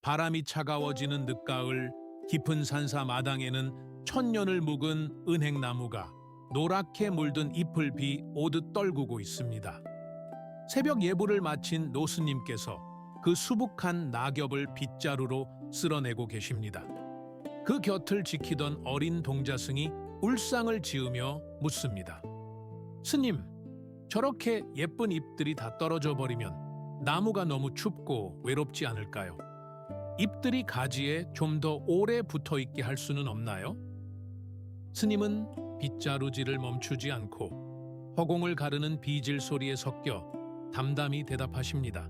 바람이 차가워지는 늦가을, 깊은 산사 마당에는 천년을 묵은 은행나무가 노랗게 물든 잎을 비 오듯 떨구고 있습니다. 새벽 예불을 마친 노스님께서 그 수북한 낙엽을 빗자루로 쓸어내고 계십니다. 그 곁을 지키던 어린 동자승이 울상을 지으며 묻습니다. 스님, 저렇게 예쁜 잎들이 다 떨어져 버리면 나무가 너무 춥고 외롭지 않을까요? 잎들이 가지에 좀 더 오래 붙어 있게 할 수는 없나요? 스님은 빗자루질을 멈추지 않고 허공을 가르는 비질 소리에 섞여 담담히 대답하십니다.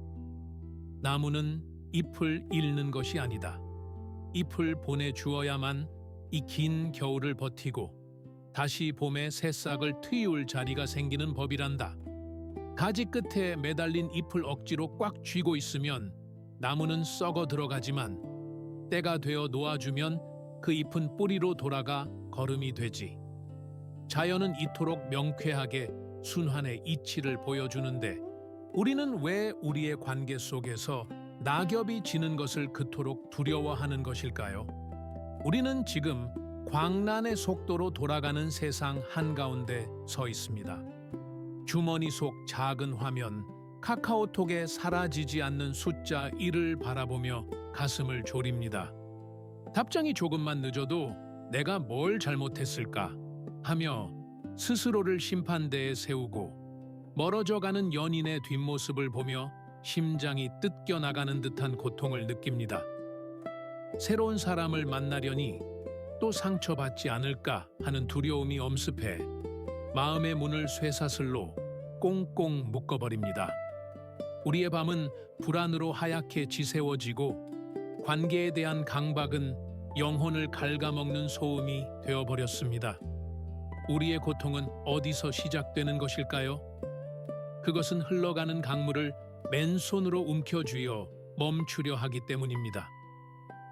나무는 잎을 잃는 것이 아니다. 잎을 보내주어야만 이 긴 겨울을 버티고 다시 봄에 새싹을 트이울 자리가 생기는 법이란다. 가지 끝에 매달린 잎을 억지로 꽉 쥐고 있으면 나무는 썩어 들어가지만 때가 되어 놓아주면 그 잎은 뿌리로 돌아가 거름이 되지. 자연은 이토록 명쾌하게 순환의 이치를 보여주는데 우리는 왜 우리의 관계 속에서 낙엽이 지는 것을 그토록 두려워하는 것일까요? 우리는 지금 광란의 속도로 돌아가는 세상 한가운데 서 있습니다. 주머니 속 작은 화면, 카카오톡에 사라지지 않는 숫자 1을 바라보며 가슴을 졸입니다. 답장이 조금만 늦어도 내가 뭘 잘못했을까 하며 스스로를 심판대에 세우고 멀어져가는 연인의 뒷모습을 보며 심장이 뜯겨나가는 듯한 고통을 느낍니다. 새로운 사람을 만나려니 또 상처받지 않을까 하는 두려움이 엄습해 마음의 문을 쇠사슬로 꽁꽁 묶어버립니다. 우리의 밤은 불안으로 하얗게 지새워지고 관계에 대한 강박은 영혼을 갉아먹는 소음이 되어버렸습니다. 우리의 고통은 어디서 시작되는 것일까요? 그것은 흘러가는 강물을 맨손으로 움켜쥐어 멈추려 하기 때문입니다.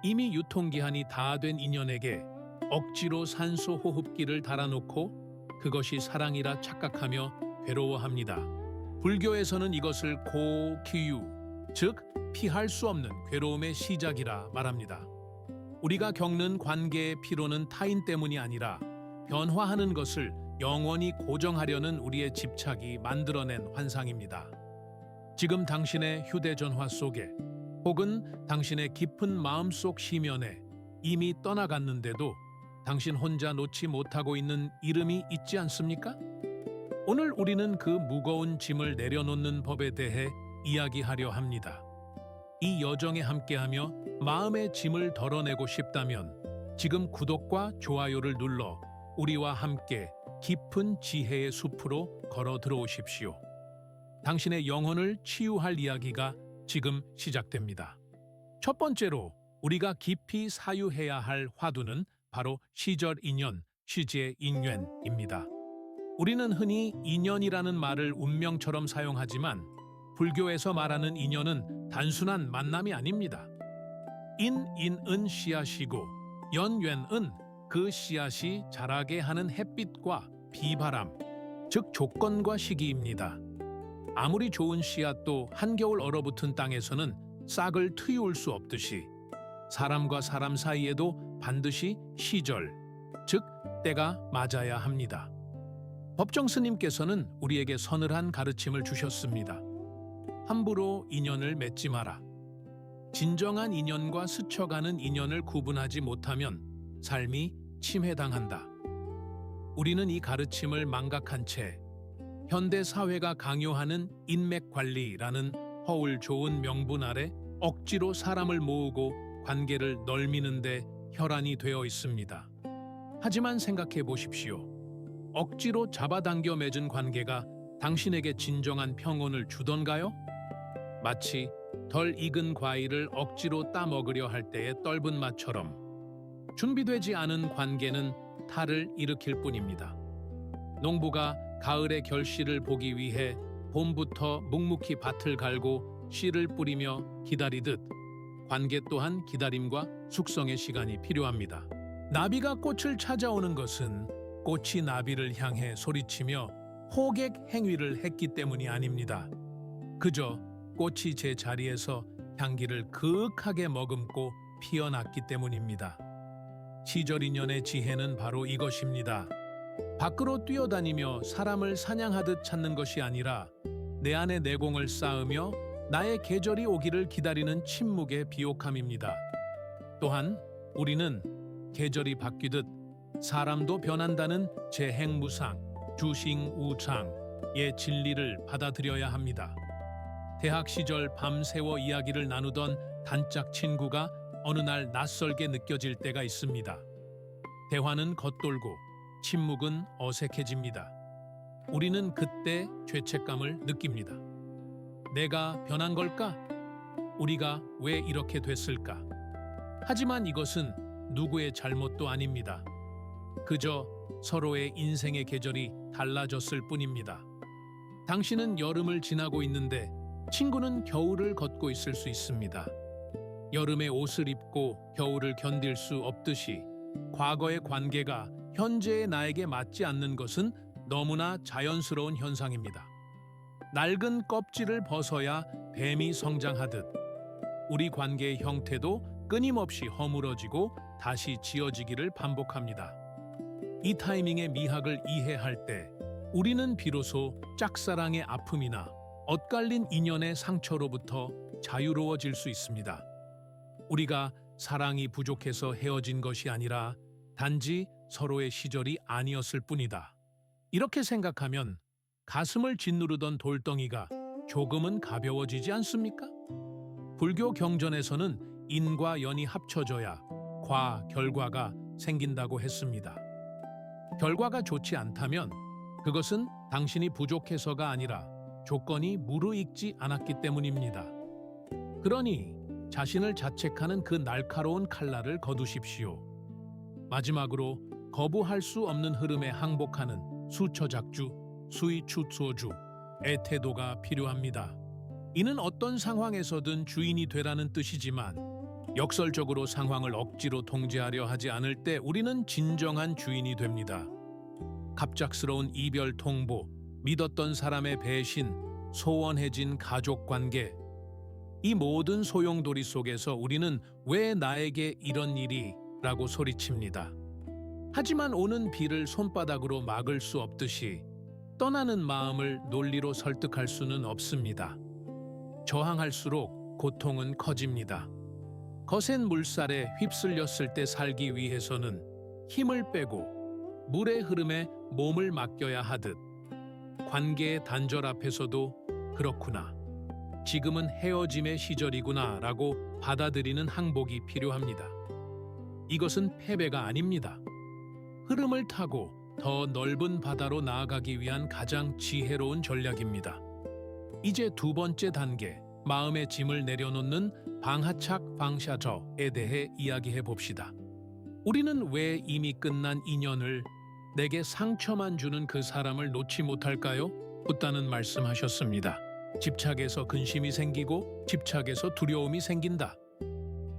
이미 유통기한이 다 된 인연에게 억지로 산소 호흡기를 달아놓고 그것이 사랑이라 착각하며 괴로워합니다. 불교에서는 이것을 고기유, 즉 피할 수 없는 괴로움의 시작이라 말합니다. 우리가 겪는 관계의 피로는 타인 때문이 아니라 변화하는 것을 영원히 고정하려는 우리의 집착이 만들어낸 환상입니다. 지금 당신의 휴대전화 속에 혹은 당신의 깊은 마음속 심연에 이미 떠나갔는데도 당신 혼자 놓지 못하고 있는 이름이 있지 않습니까? 오늘 우리는 그 무거운 짐을 내려놓는 법에 대해 이야기하려 합니다. 이 여정에 함께하며 마음의 짐을 덜어내고 싶다면 지금 구독과 좋아요를 눌러 우리와 함께 깊은 지혜의 숲으로 걸어 들어오십시오. 당신의 영혼을 치유할 이야기가 지금 시작됩니다. 첫 번째로 우리가 깊이 사유해야 할 화두는 바로 시절 인연, 시제 인연입니다. 우리는 흔히 인연이라는 말을 운명처럼 사용하지만 불교에서 말하는 인연은 단순한 만남이 아닙니다. 인은 씨앗이고 연은 그 씨앗이 자라게 하는 햇빛과 비바람, 즉 조건과 시기입니다. 아무리 좋은 씨앗도 한겨울 얼어붙은 땅에서는 싹을 트이울 수 없듯이 사람과 사람 사이에도 반드시 시절, 즉 때가 맞아야 합니다. 법정 스님께서는 우리에게 서늘한 가르침을 주셨습니다. 함부로 인연을 맺지 마라. 진정한 인연과 스쳐가는 인연을 구분하지 못하면 삶이 침해당한다. 우리는 이 가르침을 망각한 채 현대 사회가 강요하는 인맥 관리라는 허울 좋은 명분 아래 억지로 사람을 모으고 관계를 널미는데 혈안이 되어 있습니다. 하지만 생각해 보십시오. 억지로 잡아당겨 맺은 관계가 당신에게 진정한 평온을 주던가요? 마치 덜 익은 과일을 억지로 따먹으려 할 때의 떫은 맛처럼 준비되지 않은 관계는 탈을 일으킬 뿐입니다. 농부가 가을의 결실을 보기 위해 봄부터 묵묵히 밭을 갈고 씨를 뿌리며 기다리듯 관계 또한 기다림과 숙성의 시간이 필요합니다. 나비가 꽃을 찾아오는 것은 꽃이 나비를 향해 소리치며 호객 행위를 했기 때문이 아닙니다. 그저 꽃이 제 자리에서 향기를 그윽하게 머금고 피어났기 때문입니다. 시절 인연의 지혜는 바로 이것입니다. 밖으로 뛰어다니며 사람을 사냥하듯 찾는 것이 아니라 내 안에 내공을 쌓으며 나의 계절이 오기를 기다리는 침묵의 비옥함입니다. 또한 우리는 계절이 바뀌듯 사람도 변한다는 재행무상, 주싱우창의 진리를 받아들여야 합니다. 대학 시절 밤새워 이야기를 나누던 단짝 친구가 어느 날 낯설게 느껴질 때가 있습니다. 대화는 겉돌고 침묵은 어색해집니다. 우리는 그때 죄책감을 느낍니다. 내가 변한 걸까? 우리가 왜 이렇게 됐을까? 하지만 이것은 누구의 잘못도 아닙니다. 그저 서로의 인생의 계절이 달라졌을 뿐입니다. 당신은 여름을 지나고 있는데 친구는 겨울을 걷고 있을 수 있습니다. 여름에 옷을 입고 겨울을 견딜 수 없듯이 과거의 관계가 현재의 나에게 맞지 않는 것은 너무나 자연스러운 현상입니다. 낡은 껍질을 벗어야 뱀이 성장하듯 우리 관계의 형태도 끊임없이 허물어지고 다시 지어지기를 반복합니다. 이 타이밍의 미학을 이해할 때 우리는 비로소 짝사랑의 아픔이나 엇갈린 인연의 상처로부터 자유로워질 수 있습니다. 우리가 사랑이 부족해서 헤어진 것이 아니라 단지 서로의 시절이 아니었을 뿐이다. 이렇게 생각하면 가슴을 짓누르던 돌덩이가 조금은 가벼워지지 않습니까? 불교 경전에서는 인과 연이 합쳐져야 과, 결과가 생긴다고 했습니다. 결과가 좋지 않다면 그것은 당신이 부족해서가 아니라 조건이 무르익지 않았기 때문입니다. 그러니 자신을 자책하는 그 날카로운 칼날을 거두십시오. 마지막으로 거부할 수 없는 흐름에 항복하는 수처작주, 수이추소주의 태도가 필요합니다. 이는 어떤 상황에서든 주인이 되라는 뜻이지만 역설적으로 상황을 억지로 통제하려 하지 않을 때 우리는 진정한 주인이 됩니다. 갑작스러운 이별 통보, 믿었던 사람의 배신, 소원해진 가족관계, 이 모든 소용돌이 속에서 우리는 왜 나에게 이런 일이? 라고 소리칩니다. 하지만 오는 비를 손바닥으로 막을 수 없듯이 떠나는 마음을 논리로 설득할 수는 없습니다. 저항할수록 고통은 커집니다. 거센 물살에 휩쓸렸을 때 살기 위해서는 힘을 빼고 물의 흐름에 몸을 맡겨야 하듯 관계의 단절 앞에서도 그렇구나. 지금은 헤어짐의 시절이구나 라고 받아들이는 항복이 필요합니다. 이것은 패배가 아닙니다. 흐름을 타고 더 넓은 바다로 나아가기 위한 가장 지혜로운 전략입니다. 이제 두 번째 단계, 마음의 짐을 내려놓는 방하착 방샤저에 대해 이야기해 봅시다. 우리는 왜 이미 끝난 인연을 내게 상처만 주는 그 사람을 놓지 못할까요? 붓다는 말씀하셨습니다. 집착에서 근심이 생기고 집착에서 두려움이 생긴다.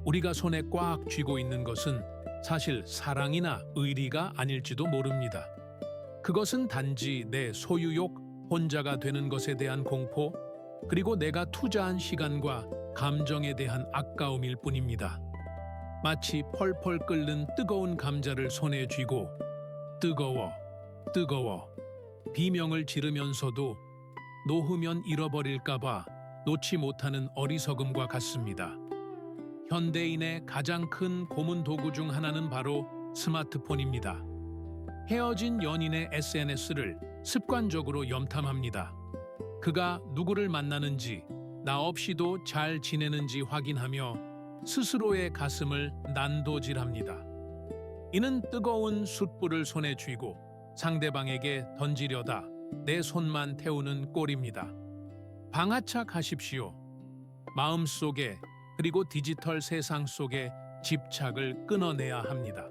우리가 손에 꽉 쥐고 있는 것은 사실 사랑이나 의리가 아닐지도 모릅니다. 그것은 단지 내 소유욕, 혼자가 되는 것에 대한 공포, 그리고 내가 투자한 시간과 감정에 대한 아까움일 뿐입니다. 마치 펄펄 끓는 뜨거운 감자를 손에 쥐고 뜨거워, 뜨거워 비명을 지르면서도 놓으면 잃어버릴까봐 놓지 못하는 어리석음과 같습니다. 현대인의 가장 큰 고문 도구 중 하나는 바로 스마트폰입니다. 헤어진 연인의 SNS를 습관적으로 염탐합니다. 그가 누구를 만나는지, 나 없이도 잘 지내는지 확인하며 스스로의 가슴을 난도질합니다. 이는 뜨거운 숯불을 손에 쥐고 상대방에게 던지려다 내 손만 태우는 꼴입니다. 방아착하십시오. 마음속에 그리고 디지털 세상 속에 집착을 끊어내야 합니다.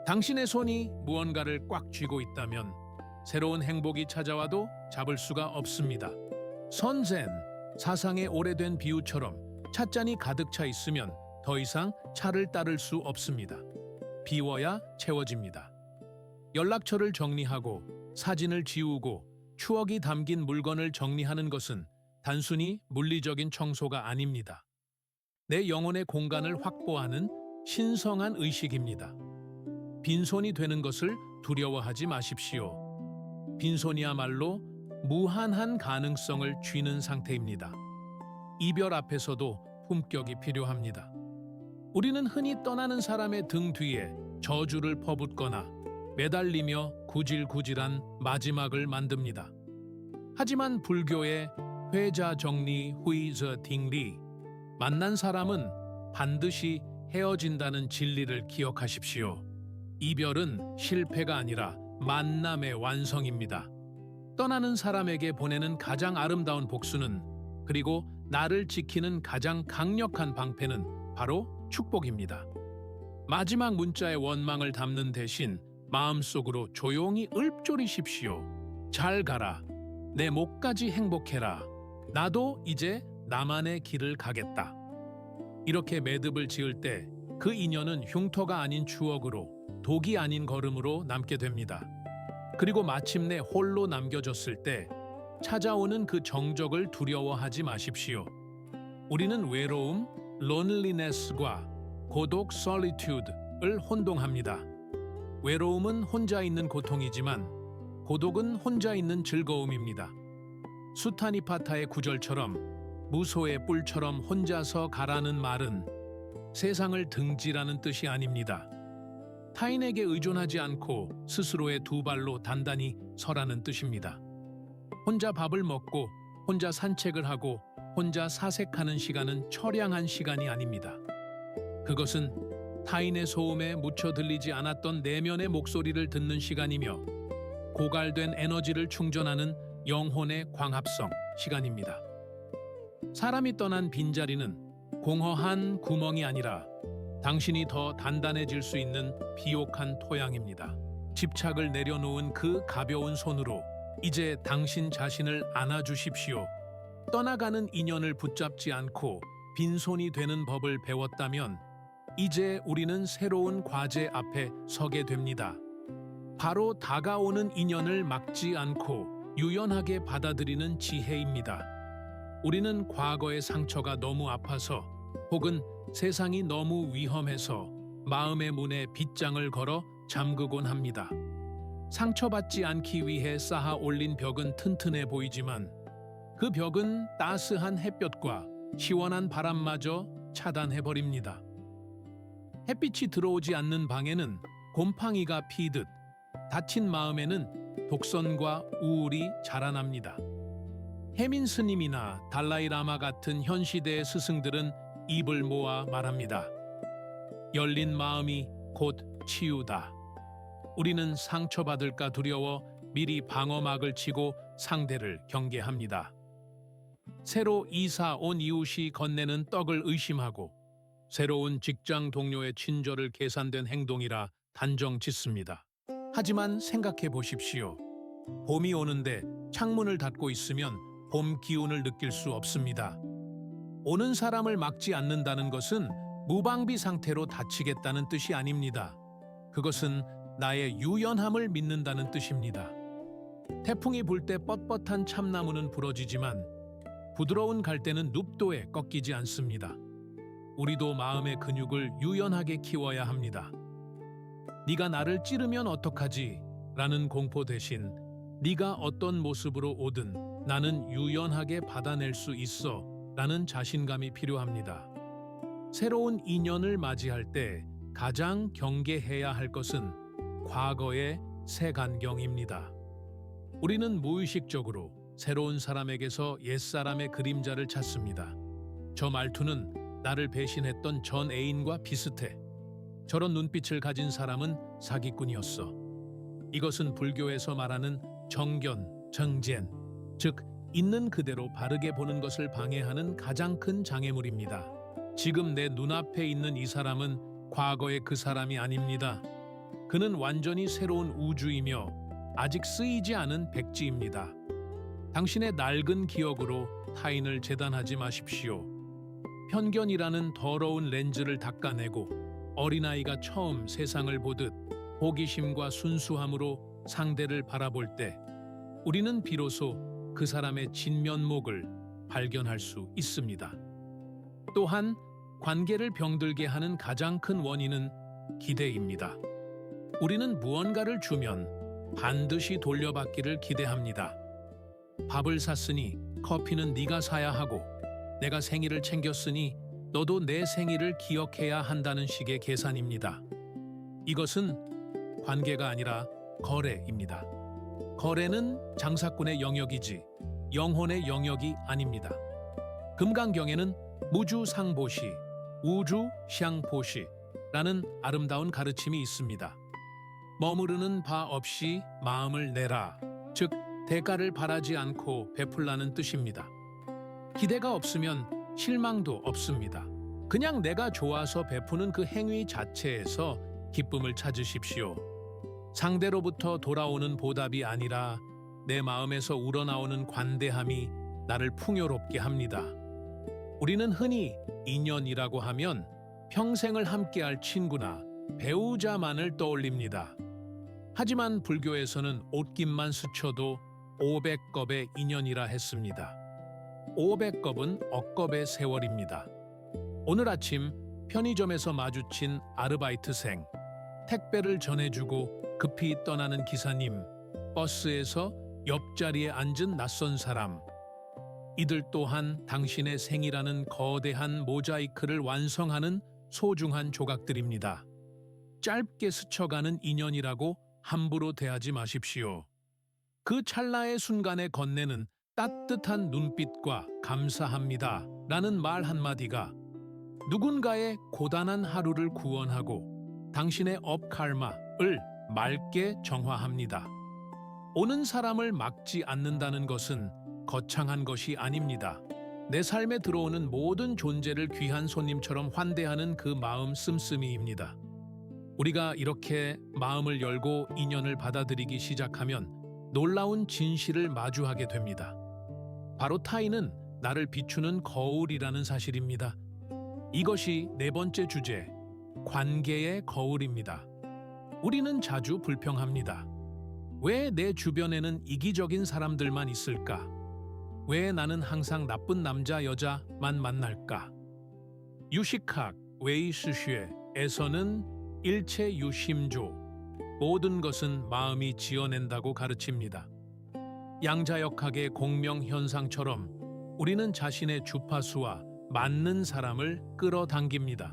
당신의 손이 무언가를 꽉 쥐고 있다면 새로운 행복이 찾아와도 잡을 수가 없습니다. 선센 사상의 오래된 비유처럼 찻잔이 가득 차 있으면 더 이상 차를 따를 수 없습니다. 비워야 채워집니다. 연락처를 정리하고 사진을 지우고 추억이 담긴 물건을 정리하는 것은 단순히 물리적인 청소가 아닙니다. 내 영혼의 공간을 확보하는 신성한 의식입니다. 빈손이 되는 것을 두려워하지 마십시오. 빈손이야말로 무한한 가능성을 쥐는 상태입니다. 이별 앞에서도 품격이 필요합니다. 우리는 흔히 떠나는 사람의 등 뒤에 저주를 퍼붓거나 매달리며 구질구질한 마지막을 만듭니다. 하지만 불교의 회자 정리 후이저 딩리, 만난 사람은 반드시 헤어진다는 진리를 기억하십시오. 이별은 실패가 아니라 만남의 완성입니다. 떠나는 사람에게 보내는 가장 아름다운 복수는, 그리고 나를 지키는 가장 강력한 방패는 바로 축복입니다. 마지막 문자의 원망을 담는 대신 마음속으로 조용히 읊조리십시오. 잘 가라. 내 목까지 행복해라. 나도 이제 나만의 길을 가겠다. 이렇게 매듭을 지을 때 그 인연은 흉터가 아닌 추억으로, 독이 아닌 걸음으로 남게 됩니다. 그리고 마침내 홀로 남겨졌을 때 찾아오는 그 정적을 두려워하지 마십시오. 우리는 외로움, loneliness과 고독, solitude를 혼동합니다. 외로움은 혼자 있는 고통이지만 고독은 혼자 있는 즐거움입니다. 수타니파타의 구절처럼 무소의 뿔처럼 혼자서 가라는 말은 세상을 등지라는 뜻이 아닙니다. 타인에게 의존하지 않고 스스로의 두 발로 단단히 서라는 뜻입니다. 혼자 밥을 먹고 혼자 산책을 하고 혼자 사색하는 시간은 처량한 시간이 아닙니다. 그것은 타인의 소음에 묻혀 들리지 않았던 내면의 목소리를 듣는 시간이며 고갈된 에너지를 충전하는 영혼의 광합성 시간입니다. 사람이 떠난 빈자리는 공허한 구멍이 아니라 당신이 더 단단해질 수 있는 비옥한 토양입니다. 집착을 내려놓은 그 가벼운 손으로 이제 당신 자신을 안아주십시오. 떠나가는 인연을 붙잡지 않고 빈손이 되는 법을 배웠다면 이제 우리는 새로운 과제 앞에 서게 됩니다. 바로 다가오는 인연을 막지 않고 유연하게 받아들이는 지혜입니다. 우리는 과거의 상처가 너무 아파서 혹은 세상이 너무 위험해서 마음의 문에 빗장을 걸어 잠그곤 합니다. 상처받지 않기 위해 쌓아 올린 벽은 튼튼해 보이지만 그 벽은 따스한 햇볕과 시원한 바람마저 차단해버립니다. 햇빛이 들어오지 않는 방에는 곰팡이가 피듯 닫힌 마음에는 독선과 우울이 자라납니다. 해민 스님이나 달라이라마 같은 현 시대의 스승들은 입을 모아 말합니다. 열린 마음이 곧 치유다. 우리는 상처받을까 두려워 미리 방어막을 치고 상대를 경계합니다. 새로 이사 온 이웃이 건네는 떡을 의심하고 새로운 직장 동료의 친절을 계산된 행동이라 단정 짓습니다. 하지만 생각해 보십시오. 봄이 오는데 창문을 닫고 있으면 봄 기운을 느낄 수 없습니다. 오는 사람을 막지 않는다는 것은 무방비 상태로 닫히겠다는 뜻이 아닙니다. 그것은 나의 유연함을 믿는다는 뜻입니다. 태풍이 불 때 뻣뻣한 참나무는 부러지지만 부드러운 갈대는 눕도에 꺾이지 않습니다. 우리도 마음의 근육을 유연하게 키워야 합니다. 네가 나를 찌르면 어떡하지? 라는 공포 대신 네가 어떤 모습으로 오든 나는 유연하게 받아낼 수 있어 라는 자신감이 필요합니다. 새로운 인연을 맞이할 때 가장 경계해야 할 것은 과거의 색안경입니다. 우리는 무의식적으로 새로운 사람에게서 옛사람의 그림자를 찾습니다. 저 말투는 나를 배신했던 전 애인과 비슷해. 저런 눈빛을 가진 사람은 사기꾼이었어. 이것은 불교에서 말하는 정견, 정젠, 즉 있는 그대로 바르게 보는 것을 방해하는 가장 큰 장애물입니다. 지금 내 눈앞에 있는 이 사람은 과거의 그 사람이 아닙니다. 그는 완전히 새로운 우주이며 아직 쓰이지 않은 백지입니다. 당신의 낡은 기억으로 타인을 재단하지 마십시오. 편견이라는 더러운 렌즈를 닦아내고 어린아이가 처음 세상을 보듯 호기심과 순수함으로 상대를 바라볼 때 우리는 비로소 그 사람의 진면목을 발견할 수 있습니다. 또한 관계를 병들게 하는 가장 큰 원인은 기대입니다. 우리는 무언가를 주면 반드시 돌려받기를 기대합니다. 밥을 샀으니 커피는 네가 사야 하고, 내가 생일을 챙겼으니 너도 내 생일을 기억해야 한다는 식의 계산입니다. 이것은 관계가 아니라 거래입니다. 거래는 장사꾼의 영역이지 영혼의 영역이 아닙니다. 금강경에는 무주상보시, 우주샹보시라는 아름다운 가르침이 있습니다. 머무르는 바 없이 마음을 내라, 즉 대가를 바라지 않고 베풀라는 뜻입니다. 기대가 없으면 실망도 없습니다. 그냥 내가 좋아서 베푸는 그 행위 자체에서 기쁨을 찾으십시오. 상대로부터 돌아오는 보답이 아니라 내 마음에서 우러나오는 관대함이 나를 풍요롭게 합니다. 우리는 흔히 인연이라고 하면 평생을 함께할 친구나 배우자만을 떠올립니다. 하지만 불교에서는 옷깃만 스쳐도 500겁의 인연이라 했습니다. 500겁은 억겁의 세월입니다. 오늘 아침 편의점에서 마주친 아르바이트생, 택배를 전해주고 급히 떠나는 기사님, 버스에서 옆자리에 앉은 낯선 사람, 이들 또한 당신의 생이라는 거대한 모자이크를 완성하는 소중한 조각들입니다. 짧게 스쳐가는 인연이라고 함부로 대하지 마십시오. 그 찰나의 순간에 건네는 따뜻한 눈빛과 감사합니다 라는 말 한마디가 누군가의 고단한 하루를 구원하고 당신의 업칼마를 맑게 정화합니다. 오는 사람을 막지 않는다는 것은 거창한 것이 아닙니다. 내 삶에 들어오는 모든 존재를 귀한 손님처럼 환대하는 그 마음 씀씀이입니다. 우리가 이렇게 마음을 열고 인연을 받아들이기 시작하면 놀라운 진실을 마주하게 됩니다. 바로 타인은 나를 비추는 거울이라는 사실입니다. 이것이 네 번째 주제, 관계의 거울입니다. 우리는 자주 불평합니다. 왜 내 주변에는 이기적인 사람들만 있을까? 왜 나는 항상 나쁜 남자, 여자만 만날까? 유식학 웨이시쉐에서는 일체 유심조, 모든 것은 마음이 지어낸다고 가르칩니다. 양자역학의 공명현상처럼 우리는 자신의 주파수와 맞는 사람을 끌어당깁니다.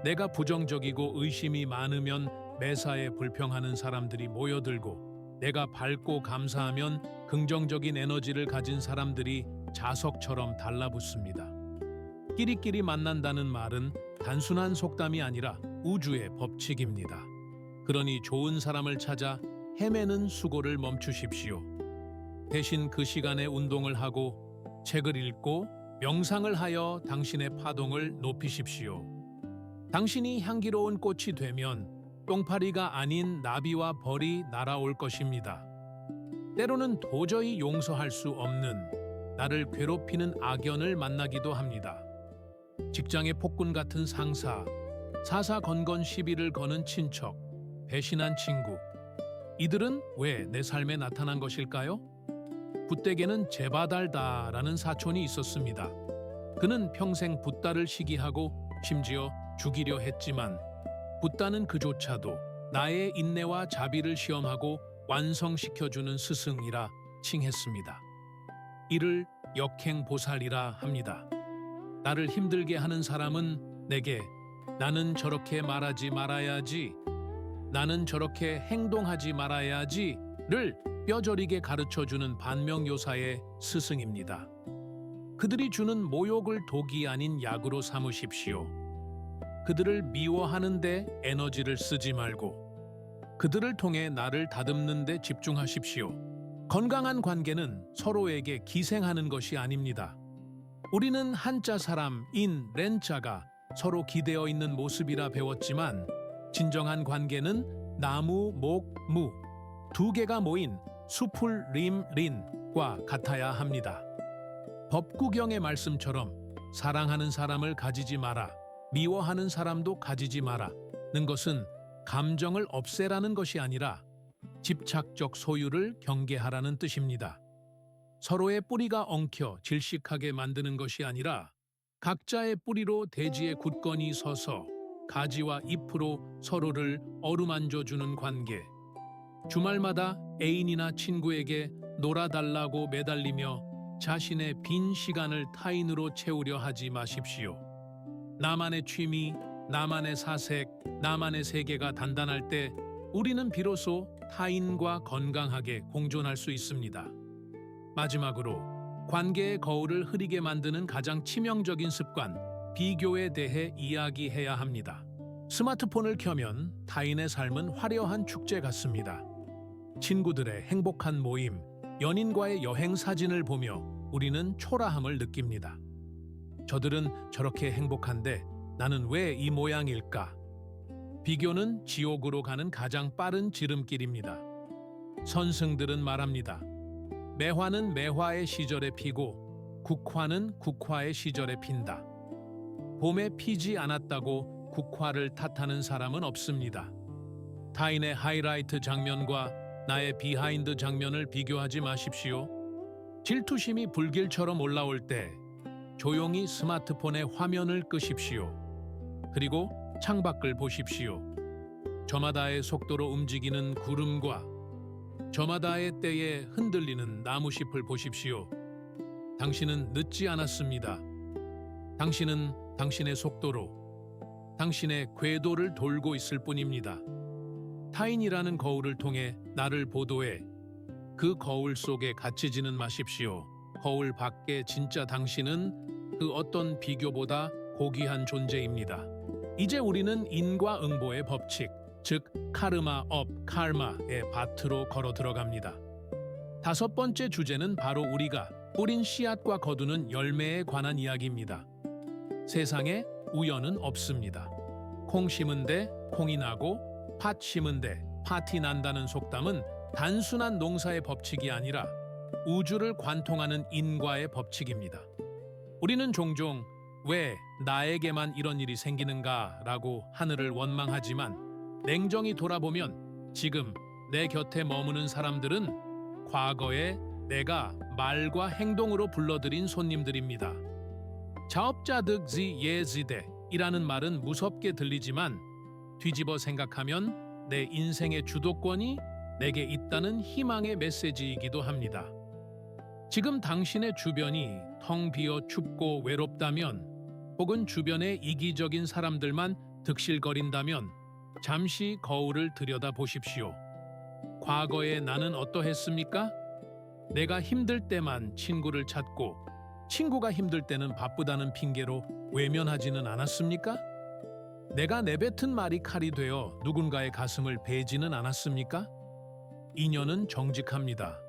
내가 부정적이고 의심이 많으면 매사에 불평하는 사람들이 모여들고, 내가 밝고 감사하면 긍정적인 에너지를 가진 사람들이 자석처럼 달라붙습니다. 끼리끼리 만난다는 말은 단순한 속담이 아니라 우주의 법칙입니다. 그러니 좋은 사람을 찾아 헤매는 수고를 멈추십시오. 대신 그 시간에 운동을 하고 책을 읽고 명상을 하여 당신의 파동을 높이십시오. 당신이 향기로운 꽃이 되면 똥파리가 아닌 나비와 벌이 날아올 것입니다. 때로는 도저히 용서할 수 없는 나를 괴롭히는 악연을 만나기도 합니다. 직장의 폭군 같은 상사, 사사건건 시비를 거는 친척, 배신한 친구, 이들은 왜 내 삶에 나타난 것일까요? 붓댁에는 제바달다라는 사촌이 있었습니다. 그는 평생 붓다를 시기하고 심지어 죽이려 했지만 붓다는 그조차도 나의 인내와 자비를 시험하고 완성시켜주는 스승이라 칭했습니다. 이를 역행보살이라 합니다. 나를 힘들게 하는 사람은 내게 나는 저렇게 말하지 말아야지, 나는 저렇게 행동하지 말아야지를 뼈저리게 가르쳐주는 반명요사의 스승입니다. 그들이 주는 모욕을 독이 아닌 약으로 삼으십시오. 그들을 미워하는데 에너지를 쓰지 말고 그들을 통해 나를 다듬는 데 집중하십시오. 건강한 관계는 서로에게 기생하는 것이 아닙니다. 우리는 한자 사람인 렌자가 서로 기대어 있는 모습이라 배웠지만 진정한 관계는 나무, 목, 무 두 개가 모인 수풀, 림, 린과 같아야 합니다. 법구경의 말씀처럼 사랑하는 사람을 가지지 마라, 미워하는 사람도 가지지 마라는 것은 감정을 없애라는 것이 아니라 집착적 소유를 경계하라는 뜻입니다. 서로의 뿌리가 엉켜 질식하게 만드는 것이 아니라 각자의 뿌리로 대지에 굳건히 서서 가지와 잎으로 서로를 어루만져주는 관계. 주말마다 애인이나 친구에게 놀아달라고 매달리며 자신의 빈 시간을 타인으로 채우려 하지 마십시오. 나만의 취미, 나만의 사색, 나만의 세계가 단단할 때 우리는 비로소 타인과 건강하게 공존할 수 있습니다. 마지막으로 관계의 거울을 흐리게 만드는 가장 치명적인 습관, 비교에 대해 이야기해야 합니다. 스마트폰을 켜면 타인의 삶은 화려한 축제 같습니다. 친구들의 행복한 모임, 연인과의 여행 사진을 보며 우리는 초라함을 느낍니다. 저들은 저렇게 행복한데 나는 왜 이 모양일까? 비교는 지옥으로 가는 가장 빠른 지름길입니다. 선승들은 말합니다. 매화는 매화의 시절에 피고 국화는 국화의 시절에 핀다. 봄에 피지 않았다고 국화를 탓하는 사람은 없습니다. 타인의 하이라이트 장면과 나의 비하인드 장면을 비교하지 마십시오. 질투심이 불길처럼 올라올 때 조용히 스마트폰의 화면을 끄십시오. 그리고 창밖을 보십시오. 저마다의 속도로 움직이는 구름과 저마다의 때에 흔들리는 나무잎을 보십시오. 당신은 늦지 않았습니다. 당신은 당신의 속도로, 당신의 궤도를 돌고 있을 뿐입니다. 타인이라는 거울을 통해 나를 보도해 그 거울 속에 갇히지는 마십시오. 거울 밖에 진짜 당신은 그 어떤 비교보다 고귀한 존재입니다. 이제 우리는 인과응보의 법칙, 즉 카르마 업 카르마의 밭으로 걸어 들어갑니다. 다섯 번째 주제는 바로 우리가 뿌린 씨앗과 거두는 열매에 관한 이야기입니다. 세상에 우연은 없습니다. 콩 심은 데 콩이 나고 팥 심은 데 팥이 난다는 속담은 단순한 농사의 법칙이 아니라 우주를 관통하는 인과의 법칙입니다. 우리는 종종 왜 나에게만 이런 일이 생기는가라고 하늘을 원망하지만 냉정히 돌아보면 지금 내 곁에 머무는 사람들은 과거에 내가 말과 행동으로 불러들인 손님들입니다. 자업자득지 예지대이라는 말은 무섭게 들리지만 뒤집어 생각하면 내 인생의 주도권이 내게 있다는 희망의 메시지이기도 합니다. 지금 당신의 주변이 텅 비어 춥고 외롭다면 혹은 주변의 이기적인 사람들만 득실거린다면 잠시 거울을 들여다보십시오. 과거에 나는 어떠했습니까? 내가 힘들 때만 친구를 찾고 친구가 힘들 때는 바쁘다는 핑계로 외면하지는 않았습니까? 내가 내뱉은 말이 칼이 되어 누군가의 가슴을 베지는 않았습니까? 인연은 정직합니다.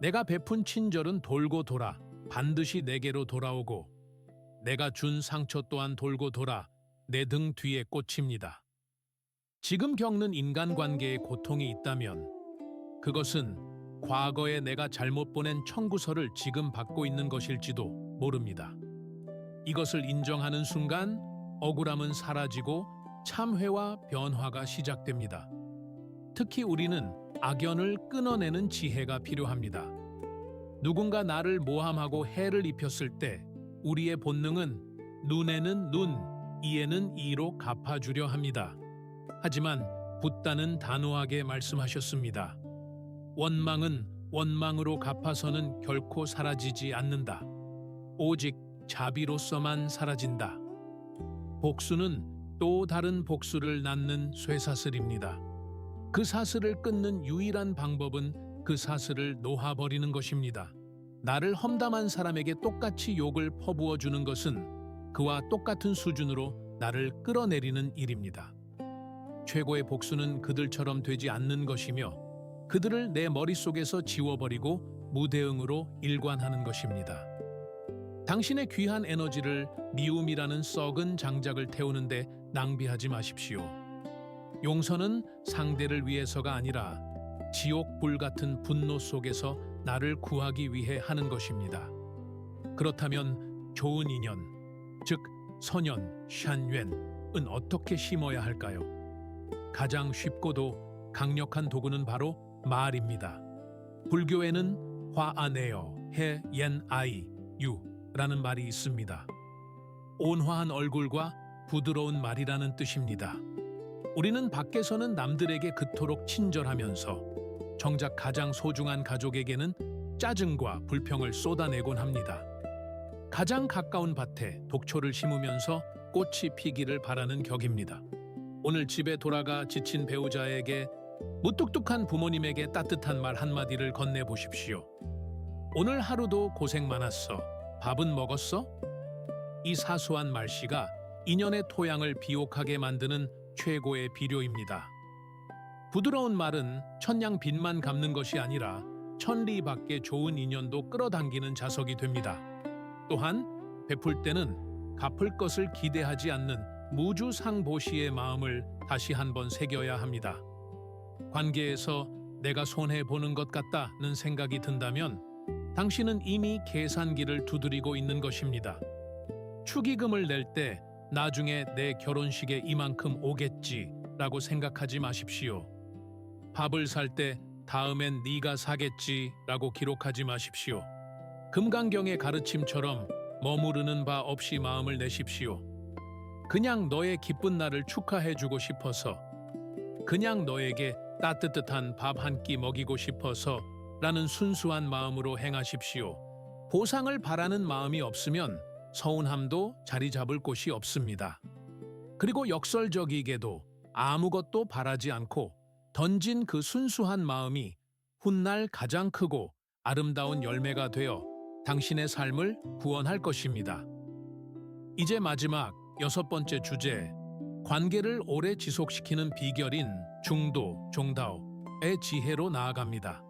내가 베푼 친절은 돌고 돌아 반드시 내게로 돌아오고 내가 준 상처 또한 돌고 돌아 내 등 뒤에 꽂힙니다. 지금 겪는 인간관계에 고통이 있다면 그것은 과거에 내가 잘못 보낸 청구서를 지금 받고 있는 것일지도 모릅니다. 이것을 인정하는 순간 억울함은 사라지고 참회와 변화가 시작됩니다. 특히 우리는 악연을 끊어내는 지혜가 필요합니다. 누군가 나를 모함하고 해를 입혔을 때 우리의 본능은 눈에는 눈, 이에는 이로 갚아주려 합니다. 하지만 붓다는 단호하게 말씀하셨습니다. 원망은 원망으로 갚아서는 결코 사라지지 않는다. 오직 자비로서만 사라진다. 복수는 또 다른 복수를 낳는 쇠사슬입니다. 그 사슬을 끊는 유일한 방법은 그 사슬을 놓아버리는 것입니다. 나를 험담한 사람에게 똑같이 욕을 퍼부어 주는 것은 그와 똑같은 수준으로 나를 끌어내리는 일입니다. 최고의 복수는 그들처럼 되지 않는 것이며 그들을 내 머릿속에서 지워버리고 무대응으로 일관하는 것입니다. 당신의 귀한 에너지를 미움이라는 썩은 장작을 태우는데 낭비하지 마십시오. 용서는 상대를 위해서가 아니라 지옥불 같은 분노 속에서 나를 구하기 위해 하는 것입니다. 그렇다면 좋은 인연, 즉 선연, 샨웬은 어떻게 심어야 할까요? 가장 쉽고도 강력한 도구는 바로 말입니다. 불교에는 화아내어 해 옌 아이 유라는 말이 있습니다. 온화한 얼굴과 부드러운 말이라는 뜻입니다. 우리는 밖에서는 남들에게 그토록 친절하면서 정작 가장 소중한 가족에게는 짜증과 불평을 쏟아내곤 합니다. 가장 가까운 밭에 독초를 심으면서 꽃이 피기를 바라는 격입니다. 오늘 집에 돌아가 지친 배우자에게 무뚝뚝한 부모님에게 따뜻한 말 한마디를 건네보십시오. 오늘 하루도 고생 많았어. 밥은 먹었어? 이 사소한 말씨가 인연의 토양을 비옥하게 만드는 최고의 비료입니다. 부드러운 말은 천냥 빚만 갚는 것이 아니라 천리 밖의 좋은 인연도 끌어당기는 자석이 됩니다. 또한 베풀 때는 갚을 것을 기대하지 않는 무주상보시의 마음을 다시 한번 새겨야 합니다. 관계에서 내가 손해보는 것 같다는 생각이 든다면 당신은 이미 계산기를 두드리고 있는 것입니다. 축의금을 낼 때 나중에 내 결혼식에 이만큼 오겠지라고 생각하지 마십시오. 밥을 살 때 다음엔 네가 사겠지라고 기록하지 마십시오. 금강경의 가르침처럼 머무르는 바 없이 마음을 내십시오. 그냥 너의 기쁜 날을 축하해주고 싶어서, 그냥 너에게 따뜻한 밥 한 끼 먹이고 싶어서 라는 순수한 마음으로 행하십시오. 보상을 바라는 마음이 없으면 서운함도 자리 잡을 곳이 없습니다. 그리고 역설적이게도 아무것도 바라지 않고 던진 그 순수한 마음이 훗날 가장 크고 아름다운 열매가 되어 당신의 삶을 구원할 것입니다. 이제 마지막 6번째 주제, 관계를 오래 지속시키는 비결인 중도, 종다오의 지혜로 나아갑니다.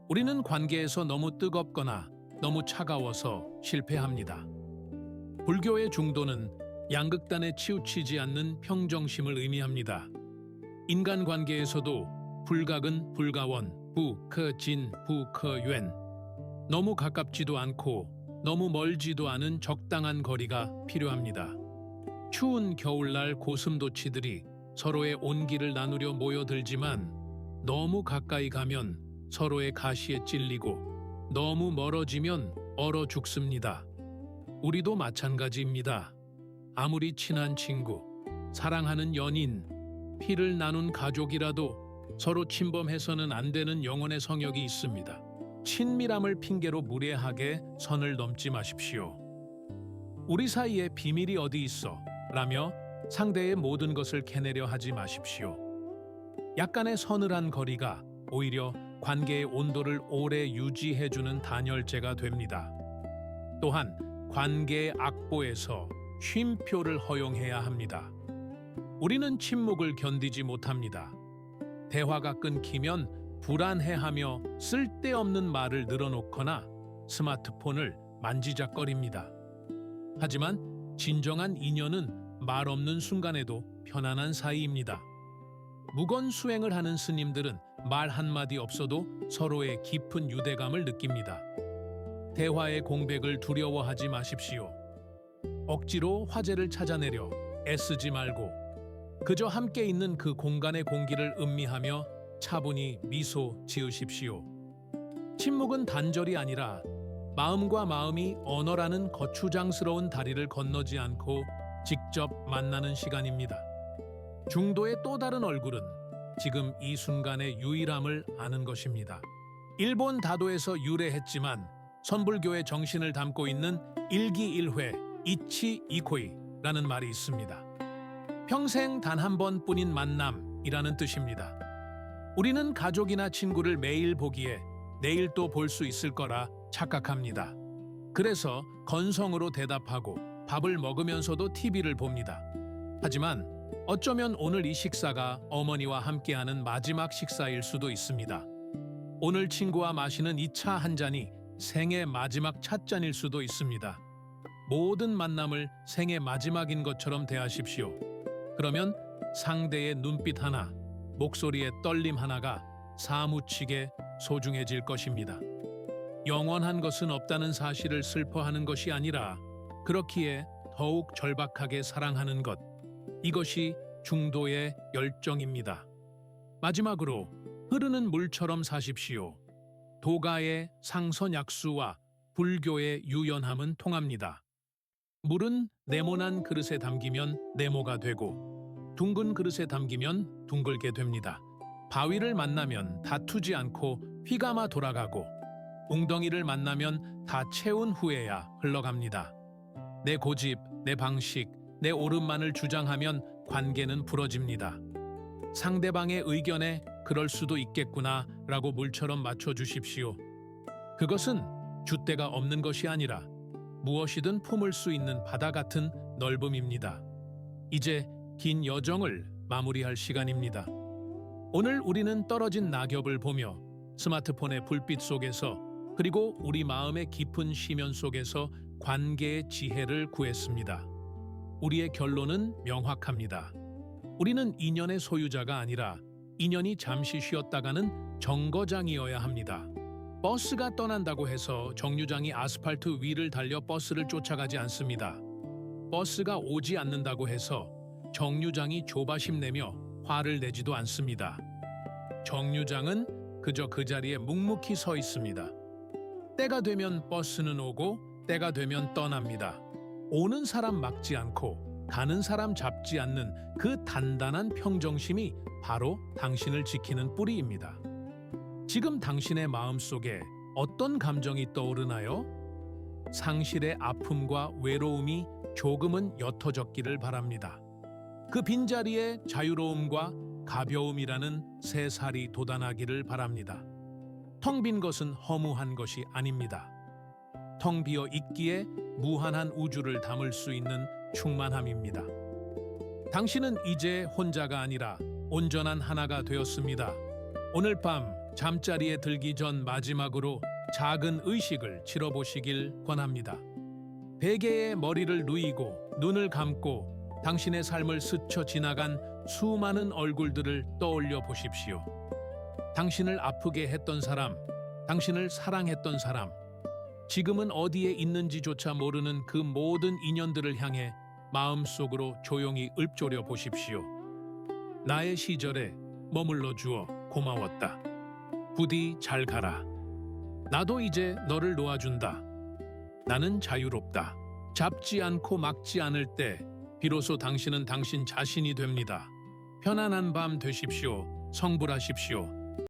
우리는 관계에서 너무 뜨겁거나 너무 차가워서 실패합니다. 불교의 중도는 양극단에 치우치지 않는 평정심을 의미합니다. 인간관계에서도 불각은 불가원, 부커진, 부커윤, 너무 가깝지도 않고 너무 멀지도 않은 적당한 거리가 필요합니다. 추운 겨울날 고슴도치들이 서로의 온기를 나누려 모여들지만 너무 가까이 가면 서로의 가시에 찔리고 너무 멀어지면 얼어 죽습니다. 우리도 마찬가지입니다. 아무리 친한 친구, 사랑하는 연인, 피를 나눈 가족이라도 서로 침범해서는 안 되는 영혼의 성역이 있습니다. 친밀함을 핑계로 무례하게 선을 넘지 마십시오. 우리 사이에 비밀이 어디 있어? 라며 상대의 모든 것을 캐내려 하지 마십시오. 약간의 서늘한 거리가 오히려 관계의 온도를 오래 유지해주는 단열재가 됩니다. 또한 관계의 악보에서 쉼표를 허용해야 합니다. 우리는 침묵을 견디지 못합니다. 대화가 끊기면 불안해하며 쓸데없는 말을 늘어놓거나 스마트폰을 만지작거립니다. 하지만 진정한 인연은 말 없는 순간에도 편안한 사이입니다. 무건수행을 하는 스님들은 말 한마디 없어도 서로의 깊은 유대감을 느낍니다. 대화의 공백을 두려워하지 마십시오. 억지로 화제를 찾아내려 애쓰지 말고 그저 함께 있는 그 공간의 공기를 음미하며 차분히 미소 지으십시오. 침묵은 단절이 아니라 마음과 마음이 언어라는 거추장스러운 다리를 건너지 않고 직접 만나는 시간입니다. 중도의 또 다른 얼굴은 지금 이 순간의 유일함을 아는 것입니다. 일본 다도에서 유래했지만 선불교의 정신을 담고 있는 일기일회 이치 이코이라는 말이 있습니다. 평생 단 한 번뿐인 만남이라는 뜻입니다. 우리는 가족이나 친구를 매일 보기에 내일 또 볼 수 있을 거라 착각합니다. 그래서 건성으로 대답하고 밥을 먹으면서도 TV를 봅니다. 하지만 어쩌면 오늘 이 식사가 어머니와 함께하는 마지막 식사일 수도 있습니다. 오늘 친구와 마시는 이 차 한 잔이 생애 마지막 찻잔일 수도 있습니다. 모든 만남을 생애 마지막인 것처럼 대하십시오. 그러면 상대의 눈빛 하나, 목소리의 떨림 하나가 사무치게 소중해질 것입니다. 영원한 것은 없다는 사실을 슬퍼하는 것이 아니라 그렇기에 더욱 절박하게 사랑하는 것, 이것이 중도의 열정입니다. 마지막으로 흐르는 물처럼 사십시오. 도가의 상선약수와 불교의 유연함은 통합니다. 물은 네모난 그릇에 담기면 네모가 되고 둥근 그릇에 담기면 둥글게 됩니다. 바위를 만나면 다투지 않고 휘감아 돌아가고 웅덩이를 만나면 다 채운 후에야 흘러갑니다. 내 고집, 내 방식, 내 옳음만을 주장하면 관계는 부러집니다. 상대방의 의견에 그럴 수도 있겠구나 라고 물처럼 맞춰주십시오. 그것은 줏대가 없는 것이 아니라 무엇이든 품을 수 있는 바다 같은 넓음입니다. 이제 긴 여정을 마무리할 시간입니다. 오늘 우리는 떨어진 낙엽을 보며 스마트폰의 불빛 속에서 그리고 우리 마음의 깊은 심연 속에서 관계의 지혜를 구했습니다. 우리의 결론은 명확합니다. 우리는 인연의 소유자가 아니라 인연이 잠시 쉬었다가는 정거장이어야 합니다. 버스가 떠난다고 해서 정류장이 아스팔트 위를 달려 버스를 쫓아가지 않습니다. 버스가 오지 않는다고 해서 정류장이 조바심 내며 화를 내지도 않습니다. 정류장은 그저 그 자리에 묵묵히 서 있습니다. 때가 되면 버스는 오고 때가 되면 떠납니다. 오는 사람 막지 않고 가는 사람 잡지 않는 그 단단한 평정심이 바로 당신을 지키는 뿌리입니다. 지금 당신의 마음속에 어떤 감정이 떠오르나요? 상실의 아픔과 외로움이 조금은 옅어졌기를 바랍니다. 그 빈자리에 자유로움과 가벼움이라는 새 살이 돋아나기를 바랍니다. 텅 빈 것은 허무한 것이 아닙니다. 텅 비어 있기에 무한한 우주를 담을 수 있는 충만함입니다. 당신은 이제 혼자가 아니라 온전한 하나가 되었습니다. 오늘 밤 잠자리에 들기 전 마지막으로 작은 의식을 치러보시길 권합니다. 베개에 머리를 누이고 눈을 감고 당신의 삶을 스쳐 지나간 수많은 얼굴들을 떠올려 보십시오. 당신을 아프게 했던 사람, 당신을 사랑했던 사람, 지금은 어디에 있는지조차 모르는 그 모든 인연들을 향해 마음속으로 조용히 읊조려 보십시오. 나의 시절에 머물러 주어 고마웠다. 부디 잘 가라. 나도 이제 너를 놓아준다. 나는 자유롭다. 잡지 않고 막지 않을 때 비로소 당신은 당신 자신이 됩니다. 편안한 밤 되십시오. 성불하십시오.